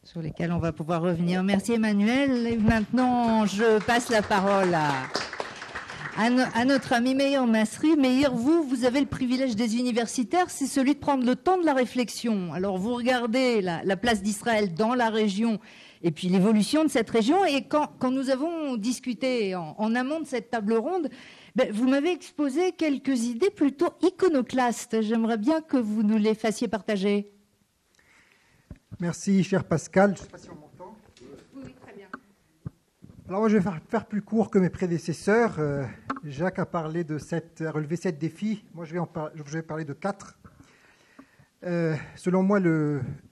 sur lesquels on va pouvoir revenir. Merci Emmanuel. Et maintenant, je passe la parole à notre ami Meir Masri. Meir, vous avez le privilège des universitaires, c'est celui de prendre le temps de la réflexion. Alors vous regardez la place d'Israël dans la région et puis l'évolution de cette région. Et quand nous avons discuté en amont de cette table ronde, vous m'avez exposé quelques idées plutôt iconoclastes. J'aimerais bien que vous nous les fassiez partager. Merci, cher Pascal. Je ne sais pas si on m'entend. Oui, très bien. Alors moi, je vais faire plus court que mes prédécesseurs. Jacques a relevé 7 défis. Moi, je vais parler de 4. Selon moi,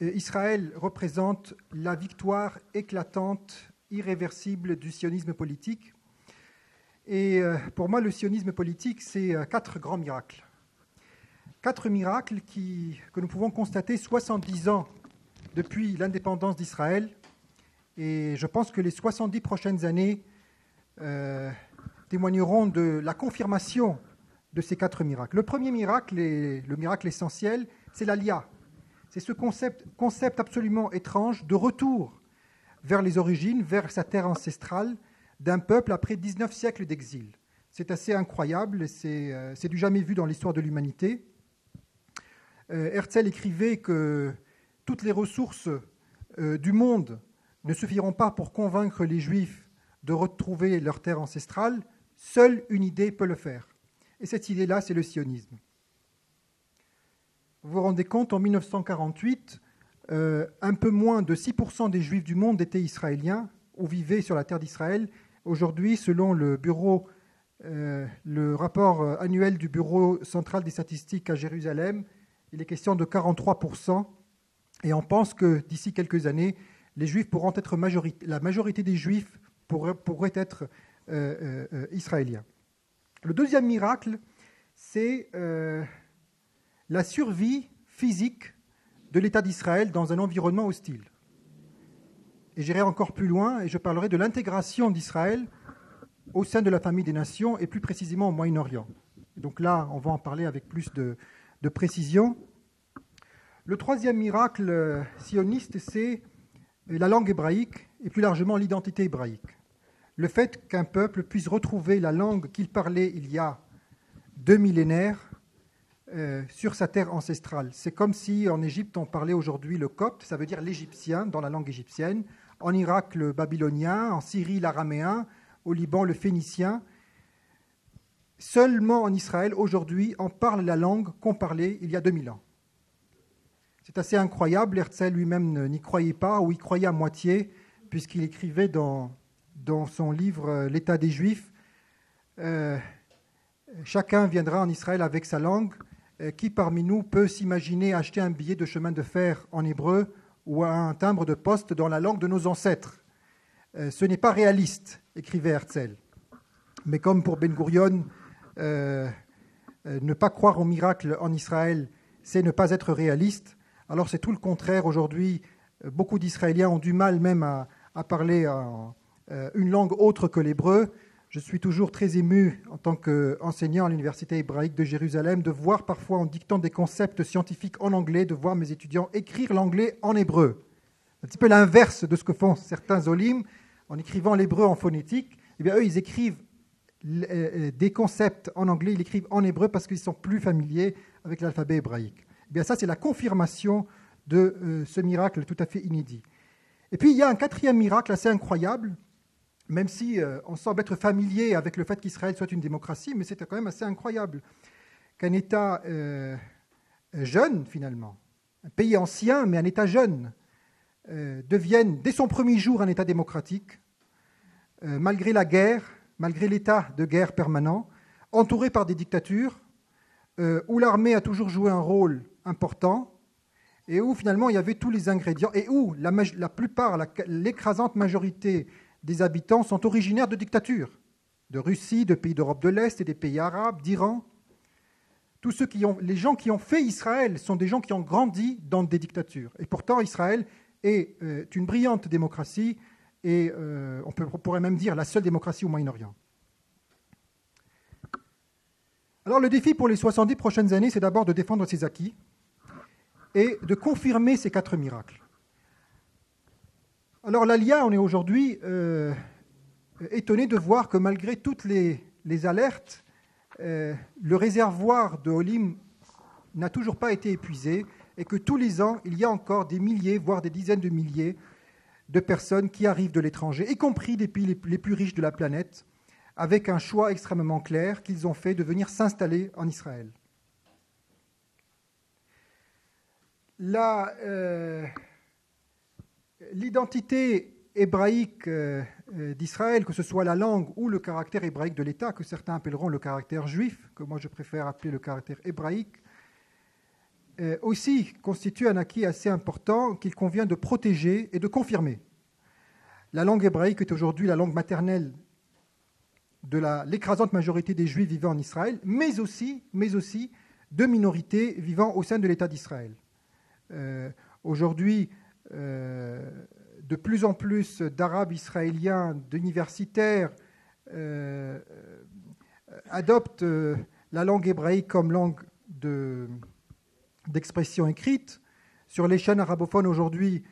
Israël représente la victoire éclatante, irréversible du sionisme politique. Et pour moi, le sionisme politique, c'est 4 grands miracles. 4 miracles que nous pouvons constater 70 ans depuis l'indépendance d'Israël. Et je pense que les 70 prochaines années témoigneront de la confirmation de ces 4 miracles. Le premier miracle, et le miracle essentiel, c'est l'Aliyah. C'est ce concept absolument étrange de retour vers les origines, vers sa terre ancestrale, d'un peuple après 19 siècles d'exil. C'est assez incroyable, c'est du jamais vu dans l'histoire de l'humanité. Herzl écrivait que toutes les ressources du monde ne suffiront pas pour convaincre les Juifs de retrouver leur terre ancestrale. Seule une idée peut le faire. Et cette idée-là, c'est le sionisme. Vous vous rendez compte, en 1948, un peu moins de 6% des Juifs du monde étaient israéliens ou vivaient sur la terre d'Israël. Aujourd'hui, selon le rapport annuel du Bureau central des statistiques à Jérusalem, il est question de 43%. Et on pense que d'ici quelques années, les Juifs pourront être la majorité des Juifs pourraient être israéliens. Le deuxième miracle, c'est la survie physique de l'État d'Israël dans un environnement hostile. Et j'irai encore plus loin et je parlerai de l'intégration d'Israël au sein de la famille des nations et plus précisément au Moyen-Orient. Donc là, on va en parler avec plus de précision. Le troisième miracle sioniste, c'est la langue hébraïque et plus largement l'identité hébraïque. Le fait qu'un peuple puisse retrouver la langue qu'il parlait il y a 2 millénaires sur sa terre ancestrale. C'est comme si en Égypte on parlait aujourd'hui le copte, ça veut dire l'égyptien dans la langue égyptienne, en Irak le babylonien, en Syrie l'araméen, au Liban le phénicien. Seulement en Israël aujourd'hui on parle la langue qu'on parlait il y a 2000 ans. C'est assez incroyable, Herzl lui-même n'y croyait pas, ou y croyait à moitié, puisqu'il écrivait dans son livre « L'État des Juifs » chacun viendra en Israël avec sa langue. Qui parmi nous peut s'imaginer acheter un billet de chemin de fer en hébreu ou un timbre de poste dans la langue de nos ancêtres? Ce n'est pas réaliste, écrivait Herzl. Mais comme pour Ben Gurion, ne pas croire au miracle en Israël, c'est ne pas être réaliste. Alors c'est tout le contraire. Aujourd'hui, beaucoup d'Israéliens ont du mal même à parler une langue autre que l'hébreu. Je suis toujours très ému en tant qu'enseignant à l'Université hébraïque de Jérusalem de voir parfois en dictant des concepts scientifiques en anglais, de voir mes étudiants écrire l'anglais en hébreu. Un petit peu l'inverse de ce que font certains olim en écrivant l'hébreu en phonétique. Eh bien, eux, ils écrivent des concepts en anglais, ils écrivent en hébreu parce qu'ils sont plus familiers avec l'alphabet hébraïque. Eh bien, ça, c'est la confirmation de ce miracle tout à fait inédit. Et puis, il y a un quatrième miracle assez incroyable, même si on semble être familier avec le fait qu'Israël soit une démocratie, mais c'était quand même assez incroyable qu'un État jeune, finalement, un pays ancien, mais un État jeune, devienne, dès son premier jour, un État démocratique, malgré la guerre, malgré l'état de guerre permanent, entouré par des dictatures, où l'armée a toujours joué un rôle important, et où finalement il y avait tous les ingrédients, et où l'écrasante majorité des habitants sont originaires de dictatures, de Russie, de pays d'Europe de l'Est et des pays arabes, d'Iran. Les gens qui ont fait Israël sont des gens qui ont grandi dans des dictatures. Et pourtant, Israël est une brillante démocratie, et on pourrait même dire la seule démocratie au Moyen-Orient. Alors le défi pour les 70 prochaines années, c'est d'abord de défendre ses acquis et de confirmer ces 4 miracles. Alors l'Alia, on est aujourd'hui étonné de voir que malgré toutes les alertes, le réservoir de Olim n'a toujours pas été épuisé et que tous les ans, il y a encore des milliers, voire des dizaines de milliers de personnes qui arrivent de l'étranger, y compris des pays les plus riches de la planète, avec un choix extrêmement clair qu'ils ont fait de venir s'installer en Israël. L'identité hébraïque d'Israël, que ce soit la langue ou le caractère hébraïque de l'État, que certains appelleront le caractère juif, que moi je préfère appeler le caractère hébraïque, aussi constitue un acquis assez important qu'il convient de protéger et de confirmer. La langue hébraïque est aujourd'hui la langue maternelle de l'écrasante majorité des Juifs vivant en Israël, mais aussi de minorités vivant au sein de l'État d'Israël. Aujourd'hui, de plus en plus d'Arabes israéliens, d'universitaires, adoptent la langue hébraïque comme langue d'expression écrite. Sur les chaînes arabophones aujourd'hui,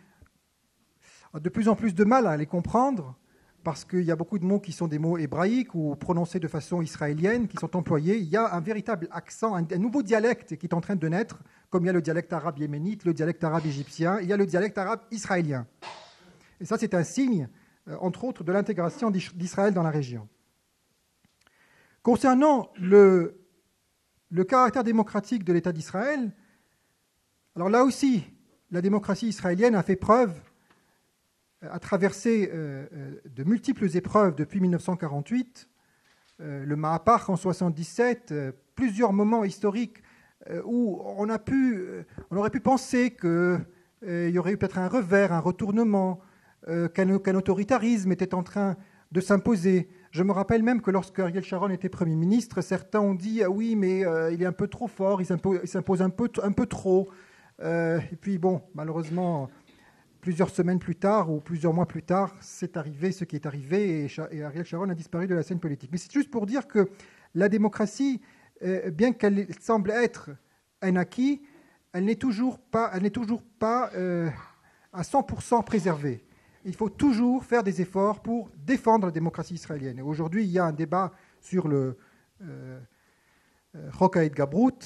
de plus en plus de mal à les comprendre, parce qu'il y a beaucoup de mots qui sont des mots hébraïques ou prononcés de façon israélienne, qui sont employés. Il y a un véritable accent, un nouveau dialecte qui est en train de naître, comme il y a le dialecte arabe yéménite, le dialecte arabe égyptien, il y a le dialecte arabe israélien. Et ça, c'est un signe, entre autres, de l'intégration d'Israël dans la région. Concernant le caractère démocratique de l'État d'Israël, alors là aussi, la démocratie israélienne a fait preuve, a traversé de multiples épreuves depuis 1948, le Mahapach en 1977, plusieurs moments historiques où on aurait pu penser qu'il y aurait eu peut-être un revers, un retournement, qu'un autoritarisme était en train de s'imposer. Je me rappelle même que lorsque Ariel Sharon était Premier ministre, certains ont dit « Ah oui, mais il est un peu trop fort, il s'impose un peu trop ». Et puis bon, malheureusement, plusieurs semaines plus tard ou plusieurs mois plus tard, c'est arrivé ce qui est arrivé et Ariel Sharon a disparu de la scène politique. Mais c'est juste pour dire que la démocratie, bien qu'elle semble être un acquis, elle n'est toujours pas à 100% préservée. Il faut toujours faire des efforts pour défendre la démocratie israélienne. Et aujourd'hui, il y a un débat sur le Chok HaHatgabrut.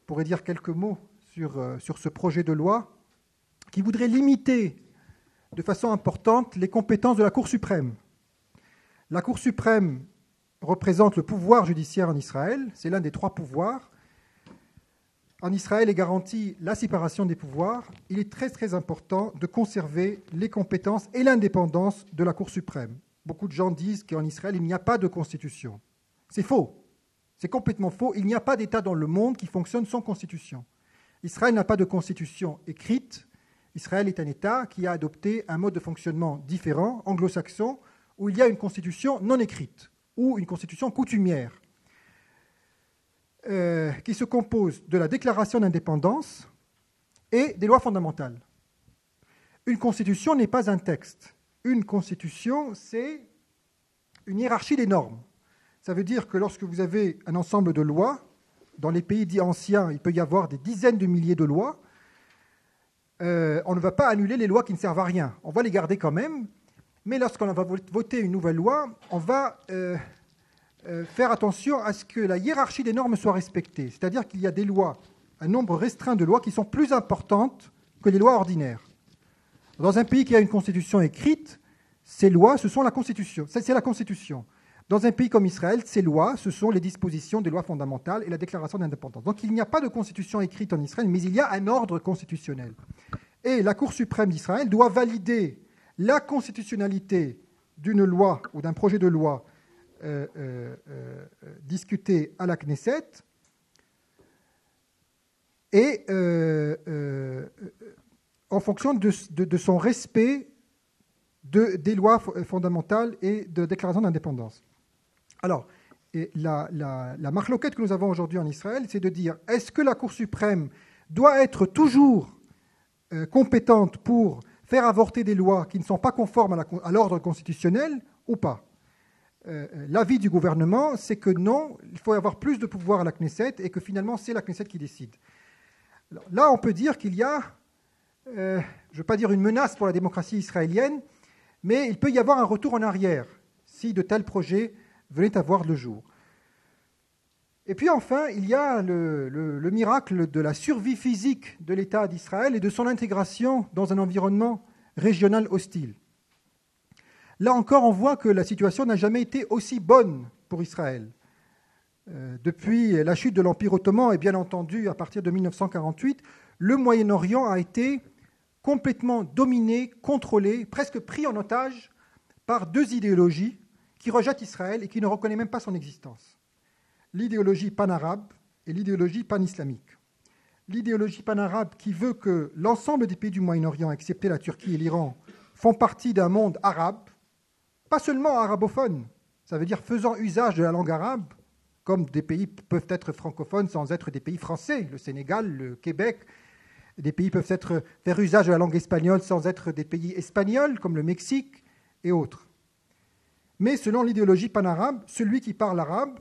Je pourrais dire quelques mots sur ce projet de loi qui voudrait limiter de façon importante les compétences de la Cour suprême. La Cour suprême représente le pouvoir judiciaire en Israël, c'est l'un des 3 pouvoirs. En Israël est garantie la séparation des pouvoirs. Il est très très important de conserver les compétences et l'indépendance de la Cour suprême. Beaucoup de gens disent qu'en Israël, il n'y a pas de constitution. C'est faux. C'est complètement faux. Il n'y a pas d'État dans le monde qui fonctionne sans constitution. Israël n'a pas de constitution écrite. Israël est un État qui a adopté un mode de fonctionnement différent, anglo-saxon, où il y a une constitution non écrite ou une constitution coutumière qui se compose de la déclaration d'indépendance et des lois fondamentales. Une constitution n'est pas un texte. Une constitution, c'est une hiérarchie des normes. Ça veut dire que lorsque vous avez un ensemble de lois, dans les pays dits anciens, il peut y avoir des dizaines de milliers de lois, on ne va pas annuler les lois qui ne servent à rien. On va les garder quand même, mais lorsqu'on va voter une nouvelle loi, on va faire attention à ce que la hiérarchie des normes soit respectée. C'est-à-dire qu'il y a des lois, un nombre restreint de lois qui sont plus importantes que les lois ordinaires. Dans un pays qui a une constitution écrite, ces lois, ce sont la constitution. C'est la constitution. Dans un pays comme Israël, ces lois, ce sont les dispositions des lois fondamentales et la déclaration d'indépendance. Donc il n'y a pas de constitution écrite en Israël, mais il y a un ordre constitutionnel. Et la Cour suprême d'Israël doit valider la constitutionnalité d'une loi ou d'un projet de loi discuté à la Knesset et en fonction de son respect des lois fondamentales et de déclaration d'indépendance. Alors, la marloquette que nous avons aujourd'hui en Israël, c'est de dire, est-ce que la Cour suprême doit être toujours compétente pour faire avorter des lois qui ne sont pas conformes à l'ordre constitutionnel ou pas? L'avis du gouvernement, c'est que non, il faut avoir plus de pouvoir à la Knesset et que finalement, c'est la Knesset qui décide. Alors, là, on peut dire qu'il y a, je ne veux pas dire une menace pour la démocratie israélienne, mais il peut y avoir un retour en arrière si de tels projets venaient à voir le jour. Et puis enfin, il y a le miracle de la survie physique de l'État d'Israël et de son intégration dans un environnement régional hostile. Là encore, on voit que la situation n'a jamais été aussi bonne pour Israël. Depuis la chute de l'Empire ottoman et bien entendu à partir de 1948, le Moyen-Orient a été complètement dominé, contrôlé, presque pris en otage par deux idéologies qui rejettent Israël et qui ne reconnaissent même pas son existence. L'idéologie pan-arabe et l'idéologie pan-islamique. L'idéologie pan-arabe qui veut que l'ensemble des pays du Moyen-Orient, excepté la Turquie et l'Iran, font partie d'un monde arabe, pas seulement arabophone, ça veut dire faisant usage de la langue arabe, comme des pays peuvent être francophones sans être des pays français, le Sénégal, le Québec. Des pays peuvent faire usage de la langue espagnole sans être des pays espagnols, comme le Mexique et autres. Mais selon l'idéologie pan-arabe, celui qui parle arabe,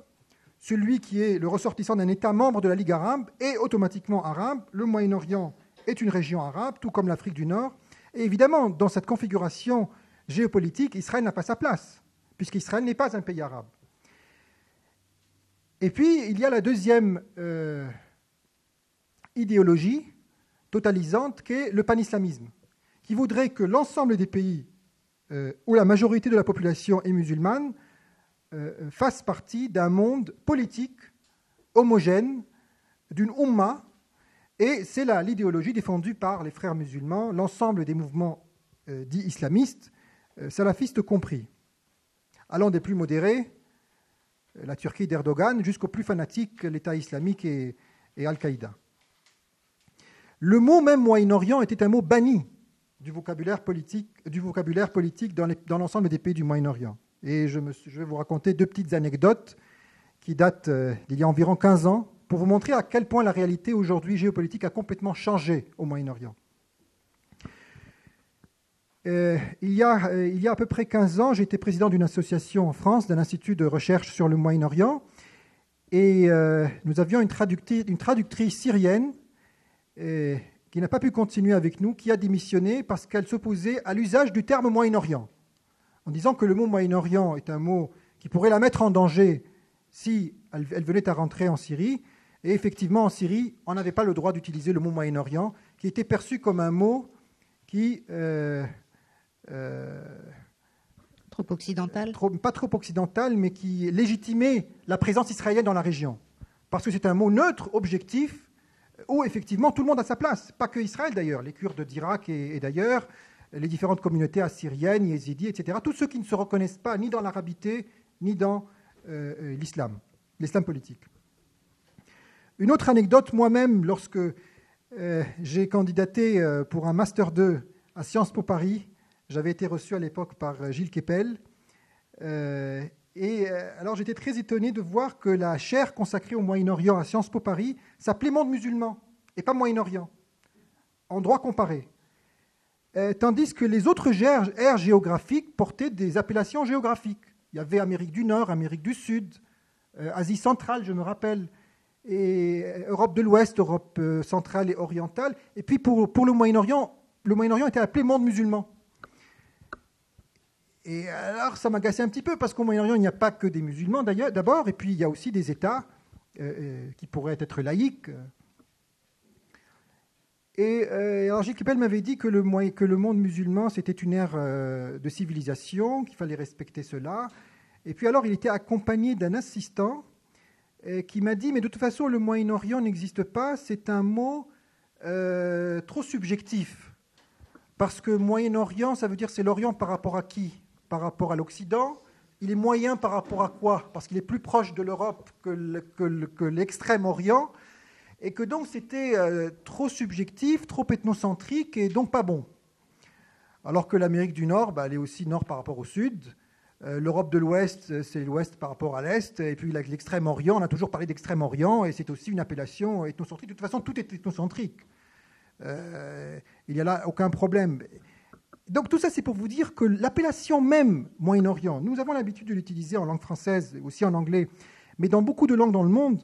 celui qui est le ressortissant d'un État membre de la Ligue arabe, est automatiquement arabe. Le Moyen-Orient est une région arabe, tout comme l'Afrique du Nord. Et évidemment, dans cette configuration géopolitique, Israël n'a pas sa place, puisqu'Israël n'est pas un pays arabe. Et puis, il y a la deuxième idéologie totalisante, qui est le panislamisme, qui voudrait que l'ensemble des pays où la majorité de la population est musulmane fassent partie d'un monde politique homogène, d'une Oumma, et c'est là l'idéologie défendue par les frères musulmans, l'ensemble des mouvements dits islamistes, salafistes compris, allant des plus modérés, la Turquie d'Erdogan, jusqu'aux plus fanatiques, l'État islamique et Al-Qaïda. Le mot même Moyen-Orient était un mot banni du vocabulaire politique dans l'ensemble des pays du Moyen-Orient. Et je vais vous raconter deux petites anecdotes qui datent d'il y a environ 15 ans pour vous montrer à quel point la réalité aujourd'hui géopolitique a complètement changé au Moyen-Orient. Il y a à peu près 15 ans, j'étais président d'une association en France, d'un institut de recherche sur le Moyen-Orient, et nous avions une traductrice syrienne qui n'a pas pu continuer avec nous, qui a démissionné parce qu'elle s'opposait à l'usage du terme Moyen-Orient, en disant que le mot Moyen-Orient est un mot qui pourrait la mettre en danger si elle venait à rentrer en Syrie. Et effectivement, en Syrie, on n'avait pas le droit d'utiliser le mot Moyen-Orient, qui était perçu comme un mot qui... trop occidental, pas trop occidental, mais qui légitimait la présence israélienne dans la région. Parce que c'est un mot neutre, objectif, où effectivement tout le monde a sa place. Pas que Israël d'ailleurs, les Kurdes d'Irak et d'ailleurs, les différentes communautés assyriennes, yézidis, etc. Tous ceux qui ne se reconnaissent pas ni dans l'arabité, ni dans l'islam politique. Une autre anecdote, moi-même, lorsque j'ai candidaté pour un Master 2 à Sciences Po Paris, j'avais été reçu à l'époque par Gilles Kepel. Alors j'étais très étonné de voir que la chaire consacrée au Moyen-Orient à Sciences Po Paris s'appelait Monde musulman et pas Moyen-Orient, en droit comparé. Tandis que les autres aires géographiques portaient des appellations géographiques. Il y avait Amérique du Nord, Amérique du Sud, Asie centrale, je me rappelle, et Europe de l'Ouest, Europe centrale et orientale. Et puis pour le Moyen-Orient était appelé Monde musulman. Et alors, ça m'agaçait un petit peu, parce qu'au Moyen-Orient, il n'y a pas que des musulmans, d'abord, et puis il y a aussi des États qui pourraient être laïques. Et alors, Gilles Kepel m'avait dit que le monde musulman, c'était une ère de civilisation, qu'il fallait respecter cela. Et puis alors, il était accompagné d'un assistant qui m'a dit, mais de toute façon, le Moyen-Orient n'existe pas, c'est un mot trop subjectif. Parce que Moyen-Orient, ça veut dire c'est l'Orient par rapport à qui ? Par rapport à l'Occident. Il est moyen par rapport à quoi ? Parce qu'il est plus proche de l'Europe que l'extrême-orient, et que donc c'était trop subjectif, trop ethnocentrique, et donc pas bon. Alors que l'Amérique du Nord, elle est aussi nord par rapport au sud. L'Europe de l'Ouest, c'est l'Ouest par rapport à l'Est. Et puis l'extrême-orient, on a toujours parlé d'extrême-orient, et c'est aussi une appellation ethnocentrique. De toute façon, tout est ethnocentrique. Il n'y a là aucun problème. Donc tout ça, c'est pour vous dire que l'appellation même Moyen-Orient, nous avons l'habitude de l'utiliser en langue française, aussi en anglais, mais dans beaucoup de langues dans le monde,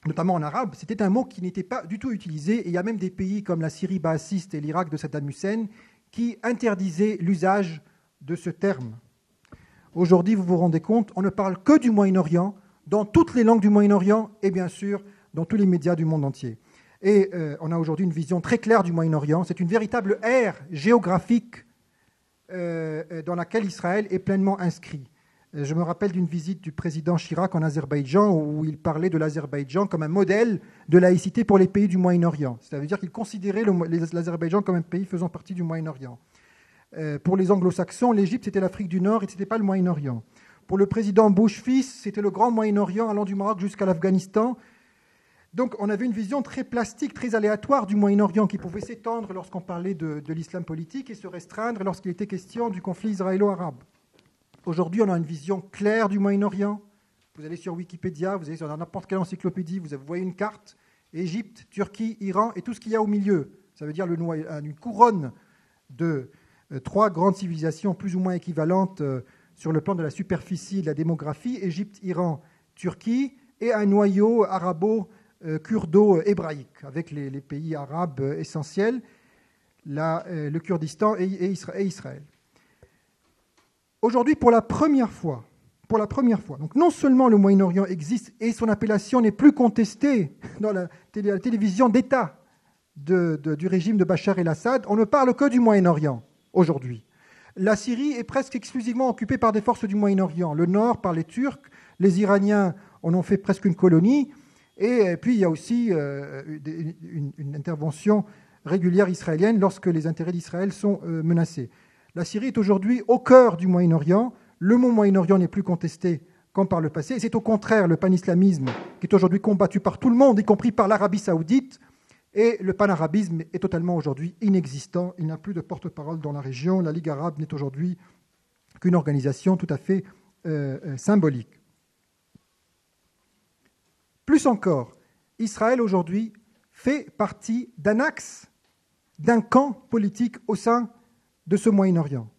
notamment en arabe, c'était un mot qui n'était pas du tout utilisé. Et il y a même des pays comme la Syrie baassiste et l'Irak de Saddam Hussein qui interdisaient l'usage de ce terme. Aujourd'hui, vous vous rendez compte, on ne parle que du Moyen-Orient, dans toutes les langues du Moyen-Orient et bien sûr dans tous les médias du monde entier. Et on a aujourd'hui une vision très claire du Moyen-Orient. C'est une véritable ère géographique dans laquelle Israël est pleinement inscrit. Je me rappelle d'une visite du président Chirac en Azerbaïdjan où il parlait de l'Azerbaïdjan comme un modèle de laïcité pour les pays du Moyen-Orient. Ça veut dire qu'il considérait l'Azerbaïdjan comme un pays faisant partie du Moyen-Orient. Pour les anglo-saxons, l'Égypte, c'était l'Afrique du Nord et ce n'était pas le Moyen-Orient. Pour le président Bush fils, c'était le grand Moyen-Orient allant du Maroc jusqu'à l'Afghanistan. Donc on avait une vision très plastique, très aléatoire du Moyen-Orient qui pouvait s'étendre lorsqu'on parlait de l'islam politique et se restreindre lorsqu'il était question du conflit israélo-arabe. Aujourd'hui, on a une vision claire du Moyen-Orient. Vous allez sur Wikipédia, vous allez sur n'importe quelle encyclopédie, vous voyez une carte, Égypte, Turquie, Iran et tout ce qu'il y a au milieu. Ça veut dire une couronne de 3 grandes civilisations plus ou moins équivalentes sur le plan de la superficie et de la démographie, Égypte, Iran, Turquie, et un noyau arabo-kurdo-hébraïque, avec les pays arabes essentiels, le Kurdistan et Israël. Aujourd'hui, pour la première fois, donc non seulement le Moyen-Orient existe et son appellation n'est plus contestée dans la télévision d'État du régime de Bachar el-Assad, on ne parle que du Moyen-Orient aujourd'hui. La Syrie est presque exclusivement occupée par des forces du Moyen-Orient. Le nord par les Turcs, les Iraniens en ont fait presque une colonie, et puis il y a aussi une intervention régulière israélienne lorsque les intérêts d'Israël sont menacés. La Syrie est aujourd'hui au cœur du Moyen-Orient. Le mot Moyen-Orient n'est plus contesté comme par le passé. Et c'est au contraire le panislamisme qui est aujourd'hui combattu par tout le monde, y compris par l'Arabie saoudite. Et le panarabisme est totalement aujourd'hui inexistant. Il n'y a plus de porte-parole dans la région. La Ligue arabe n'est aujourd'hui qu'une organisation tout à fait symbolique. Plus encore, Israël aujourd'hui fait partie d'un axe, d'un camp politique au sein de ce Moyen-Orient.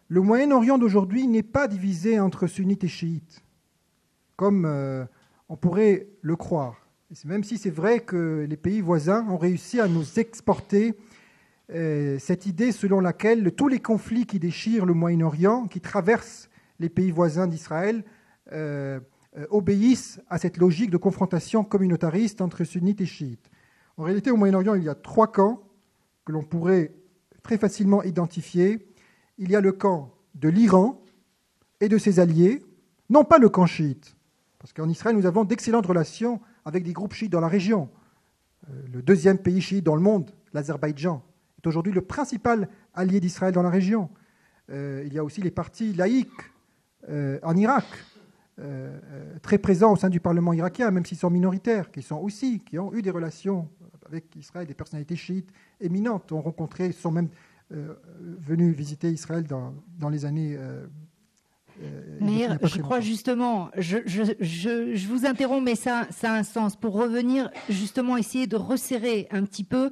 Le Moyen-Orient d'aujourd'hui n'est pas divisé entre sunnites et chiites, comme on pourrait le croire. Même si c'est vrai que les pays voisins ont réussi à nous exporter cette idée selon laquelle tous les conflits qui déchirent le Moyen-Orient, qui traversent les pays voisins d'Israël, obéissent à cette logique de confrontation communautariste entre sunnites et chiites. En réalité, au Moyen-Orient, il y a 3 camps que l'on pourrait très facilement identifier. Il y a le camp de l'Iran et de ses alliés, non pas le camp chiite, parce qu'en Israël, nous avons d'excellentes relations avec des groupes chiites dans la région. Le 2e pays chiite dans le monde, l'Azerbaïdjan, est aujourd'hui le principal allié d'Israël dans la région. Il y a aussi les partis laïques en Irak, très présents au sein du Parlement irakien, même s'ils sont minoritaires, qui ont eu des relations avec Israël, des personnalités chiites éminentes, ont rencontré, sont même venus visiter Israël dans les années... Mais je crois justement, je vous interromps, mais ça a un sens. Pour revenir, justement, essayer de resserrer un petit peu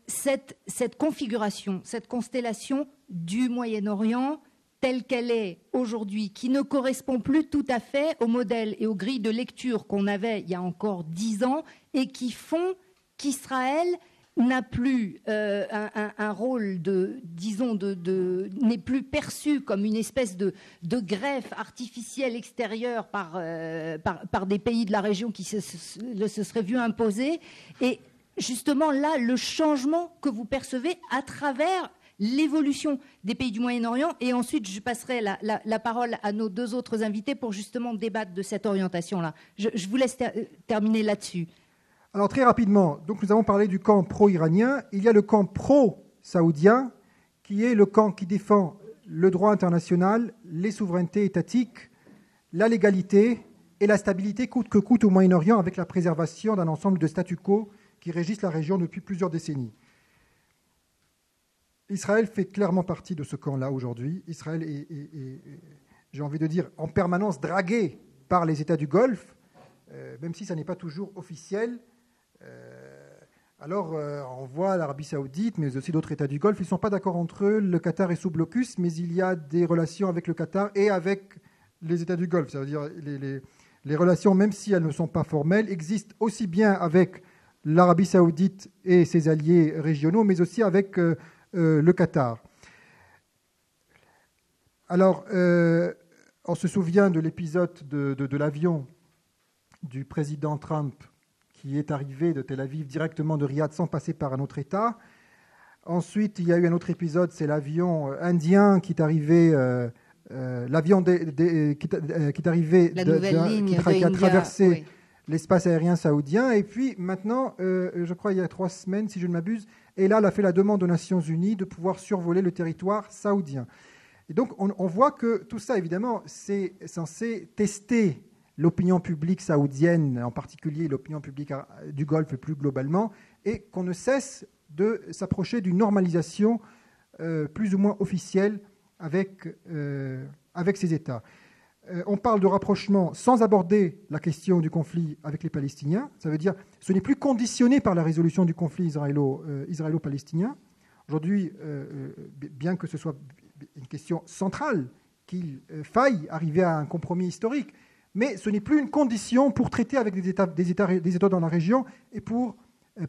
cette configuration, cette constellation du Moyen-Orient telle qu'elle est aujourd'hui, qui ne correspond plus tout à fait au modèle et aux grilles de lecture qu'on avait il y a encore 10 ans et qui font qu'Israël n'a plus un rôle n'est plus perçu comme une espèce de greffe artificielle extérieure par des pays de la région qui se seraient vus imposer. Et justement là, le changement que vous percevez à travers l'évolution des pays du Moyen-Orient, et ensuite je passerai la parole à nos 2 autres invités pour justement débattre de cette orientation-là. Je vous laisse terminer là-dessus. Alors très rapidement, donc nous avons parlé du camp pro-iranien. Il y a le camp pro-saoudien, qui est le camp qui défend le droit international, les souverainetés étatiques, la légalité et la stabilité coûte que coûte au Moyen-Orient, avec la préservation d'un ensemble de statu quo qui régissent la région depuis plusieurs décennies. Israël fait clairement partie de ce camp-là aujourd'hui. Israël est, j'ai envie de dire, en permanence dragué par les États du Golfe, même si ça n'est pas toujours officiel. Alors, on voit l'Arabie saoudite, mais aussi d'autres États du Golfe, ils ne sont pas d'accord entre eux. Le Qatar est sous blocus, mais il y a des relations avec le Qatar et avec les États du Golfe. Ça veut dire les relations, même si elles ne sont pas formelles, existent aussi bien avec l'Arabie saoudite et ses alliés régionaux, mais aussi avec le Qatar. Alors, on se souvient de l'épisode de l'avion du président Trump qui est arrivé de Tel Aviv directement de Riyad sans passer par un autre État. Ensuite, il y a eu un autre épisode, c'est l'avion indien qui est arrivé, l'avion qui est arrivé, qui a traversé l'espace aérien saoudien. Et puis maintenant, je crois il y a 3 semaines, si je ne m'abuse, Elal a fait la demande aux Nations Unies de pouvoir survoler le territoire saoudien. Et donc, on voit que tout ça, évidemment, c'est censé tester l'opinion publique saoudienne, en particulier l'opinion publique du Golfe plus globalement, et qu'on ne cesse de s'approcher d'une normalisation plus ou moins officielle avec ces États. On parle de rapprochement sans aborder la question du conflit avec les Palestiniens. Ça veut dire que ce n'est plus conditionné par la résolution du conflit israélo-palestinien. Aujourd'hui, bien que ce soit une question centrale, qu'il faille arriver à un compromis historique, mais ce n'est plus une condition pour traiter avec des États dans la région et pour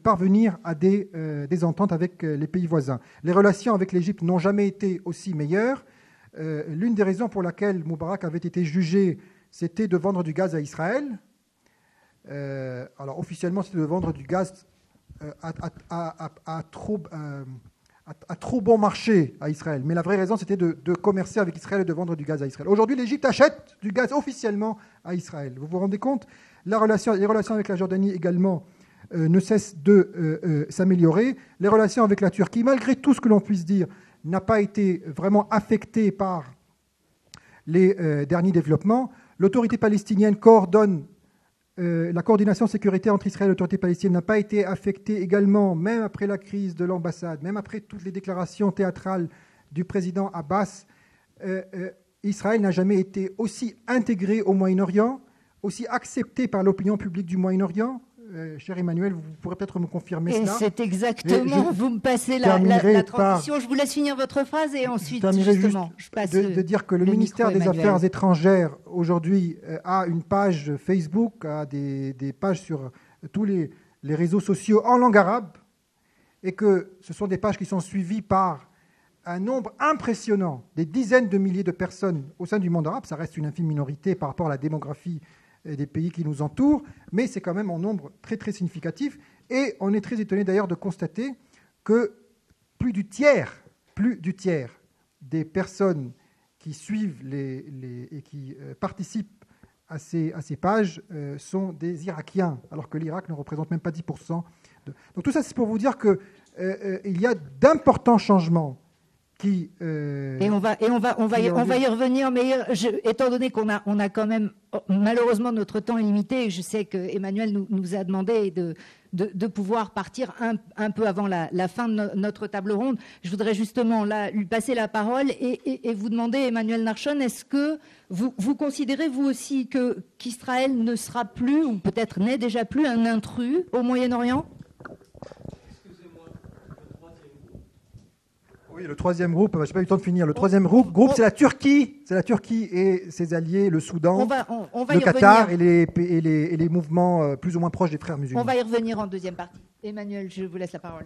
parvenir à des ententes avec les pays voisins. Les relations avec l'Égypte n'ont jamais été aussi meilleures. L'une des raisons pour laquelle Moubarak avait été jugé, c'était de vendre du gaz à Israël. Alors officiellement, c'était de vendre du gaz à trop bon marché à Israël. Mais la vraie raison, c'était de commercer avec Israël et de vendre du gaz à Israël. Aujourd'hui, l'Égypte achète du gaz officiellement à Israël. Vous vous rendez compte ? Les relations avec la Jordanie également ne cessent de s'améliorer. Les relations avec la Turquie, malgré tout ce que l'on puisse dire, n'a pas été vraiment affectée par les derniers développements. L'autorité palestinienne coordonne la coordination sécuritaire entre Israël et l'autorité palestinienne n'a pas été affectée également, même après la crise de l'ambassade, même après toutes les déclarations théâtrales du président Abbas. Israël n'a jamais été aussi intégré au Moyen-Orient, aussi accepté par l'opinion publique du Moyen-Orient. Cher Emmanuel, vous pourrez peut-être me confirmer cela. C'est exactement, vous me passez la transition. Je vous laisse finir votre phrase et ensuite, justement, je passe de dire que le ministère des Affaires étrangères, aujourd'hui, a une page Facebook, a des pages sur tous les réseaux sociaux en langue arabe, et que ce sont des pages qui sont suivies par un nombre impressionnant, des dizaines de milliers de personnes au sein du monde arabe. Ça reste une infime minorité par rapport à la démographie des pays qui nous entourent, mais c'est quand même en nombre très très significatif. Et on est très étonné d'ailleurs de constater que plus du tiers des personnes qui suivent et qui participent à ces pages sont des Irakiens, alors que l'Irak ne représente même pas 10%. Donc tout ça, c'est pour vous dire qu'il y a d'importants changements. Et on va y revenir, mais étant donné qu'on a quand même, malheureusement, notre temps est limité, je sais que Emmanuel nous a demandé de pouvoir partir un peu avant la fin de notre table ronde. Je voudrais justement là, lui passer la parole et vous demander, Emmanuel Narchon, est-ce que vous considérez, vous aussi, qu'Israël ne sera plus, ou peut-être n'est déjà plus, un intrus au Moyen-Orient ? Oui, le troisième groupe, je n'ai pas eu le temps de finir. Le troisième groupe, c'est la Turquie. C'est la Turquie et ses alliés, le Soudan, le Qatar et les mouvements plus ou moins proches des frères musulmans. On va y revenir en deuxième partie. Emmanuel, je vous laisse la parole.